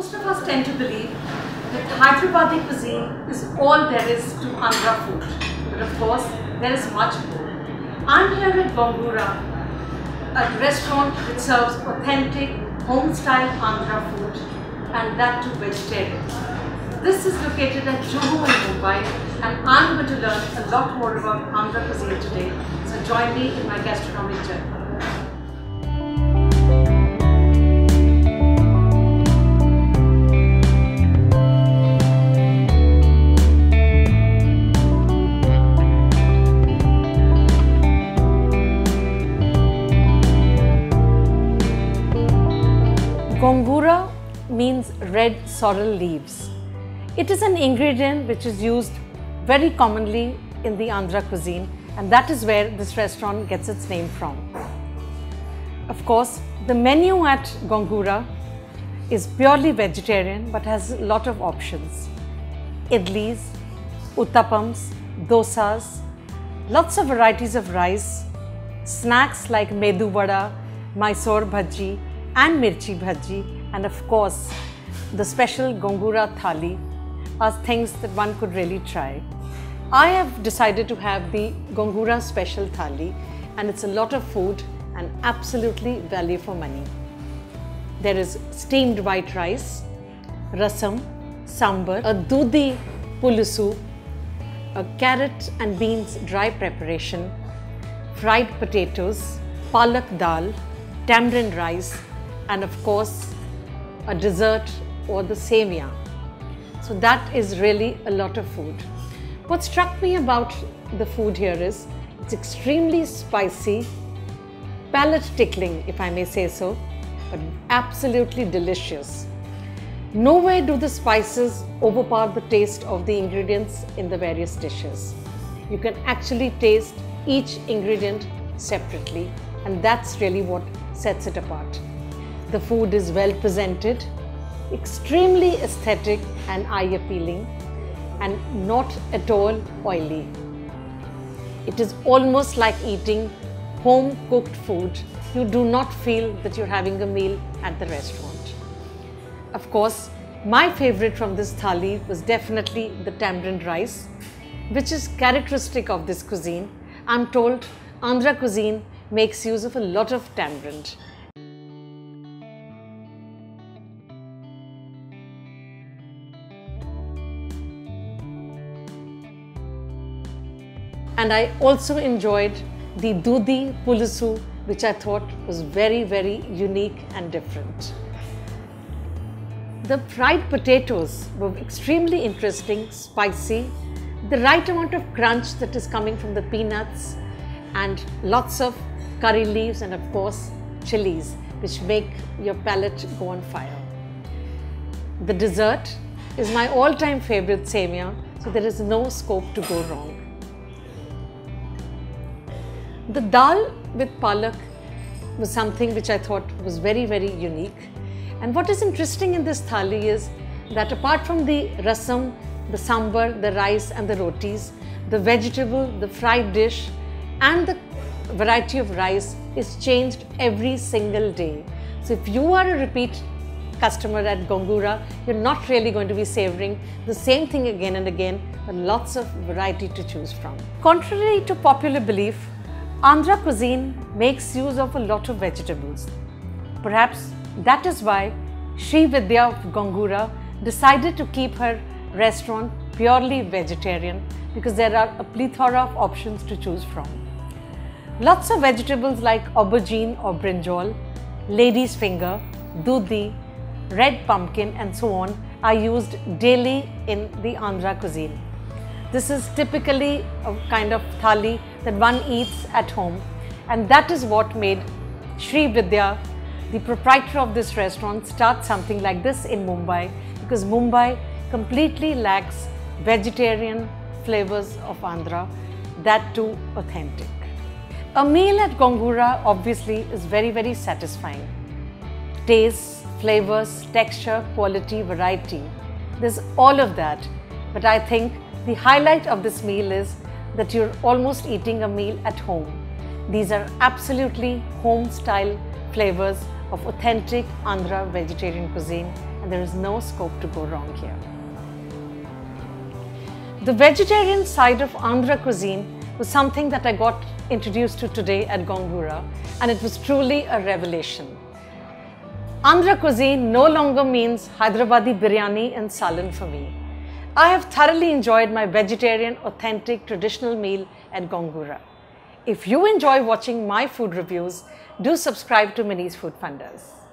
Most of us tend to believe that Hyderabadi cuisine is all there is to Andhra food. But of course, there is much more. I'm here at Gonguura, a restaurant which serves authentic, home-style Andhra food, and that too vegetarian. This is located at Juhu in Mumbai, and I'm going to learn a lot more about Andhra cuisine today. So join me in my gastronomic journey. Gonguura means red sorrel leaves. It is an ingredient which is used very commonly in the Andhra cuisine, and that is where this restaurant gets its name from. Of course, the menu at Gonguura is purely vegetarian but has a lot of options. Idlis, uttapams, dosas, lots of varieties of rice, snacks like medu vada, Mysore bhaji and mirchi bhaji, and of course the special Gonguura thali are things that one could really try. I have decided to have the Gonguura special thali, and it's a lot of food and absolutely value for money. There is steamed white rice, rasam, sambar, a dudhi pulusu, a carrot and beans dry preparation, fried potatoes, palak dal, tamarind rice, and of course a dessert or the sevia. So that is really a lot of food. What struck me about the food here is it's extremely spicy, palate tickling if I may say so, but absolutely delicious. Nowhere do the spices overpower the taste of the ingredients in the various dishes. You can actually taste each ingredient separately, and that's really what sets it apart. The food is well presented, extremely aesthetic and eye-appealing, and not at all oily. It is almost like eating home-cooked food. You do not feel that you're having a meal at the restaurant. Of course, my favorite from this thali was definitely the tamarind rice, which is characteristic of this cuisine. I'm told Andhra cuisine makes use of a lot of tamarind. And I also enjoyed the dudhi pulusu, which I thought was very, very unique and different. The fried potatoes were extremely interesting, spicy, the right amount of crunch that is coming from the peanuts, and lots of curry leaves and of course chilies, which make your palate go on fire. The dessert is my all-time favorite sevia, so there is no scope to go wrong. The dal with palak was something which I thought was very, very unique. And what is interesting in this thali is that apart from the rasam, the sambar, the rice and the rotis, the vegetable, the fried dish and the variety of rice is changed every single day. So if you are a repeat customer at Gonguura, you're not really going to be savoring the same thing again and again, but lots of variety to choose from. Contrary to popular belief, Andhra cuisine makes use of a lot of vegetables. Perhaps that is why Sri Vidya of Gonguura decided to keep her restaurant purely vegetarian, because there are a plethora of options to choose from. Lots of vegetables like aubergine or brinjal, lady's finger, dudhi, red pumpkin and so on are used daily in the Andhra cuisine. This is typically a kind of thali that one eats at home, and that is what made Sri Vidya, the proprietor of this restaurant, start something like this in Mumbai, because Mumbai completely lacks vegetarian flavors of Andhra, that too authentic. A meal at Gonguura obviously is very, very satisfying. Taste, flavors, texture, quality, variety. There's all of that, but I think the highlight of this meal is that you're almost eating a meal at home. These are absolutely home-style flavors of authentic Andhra vegetarian cuisine, and there is no scope to go wrong here. The vegetarian side of Andhra cuisine was something that I got introduced to today at Gonguura, and it was truly a revelation. Andhra cuisine no longer means Hyderabadi biryani and salan for me. I have thoroughly enjoyed my vegetarian, authentic, traditional meal at Gonguura. If you enjoy watching my food reviews, do subscribe to Mini's FoodFundas.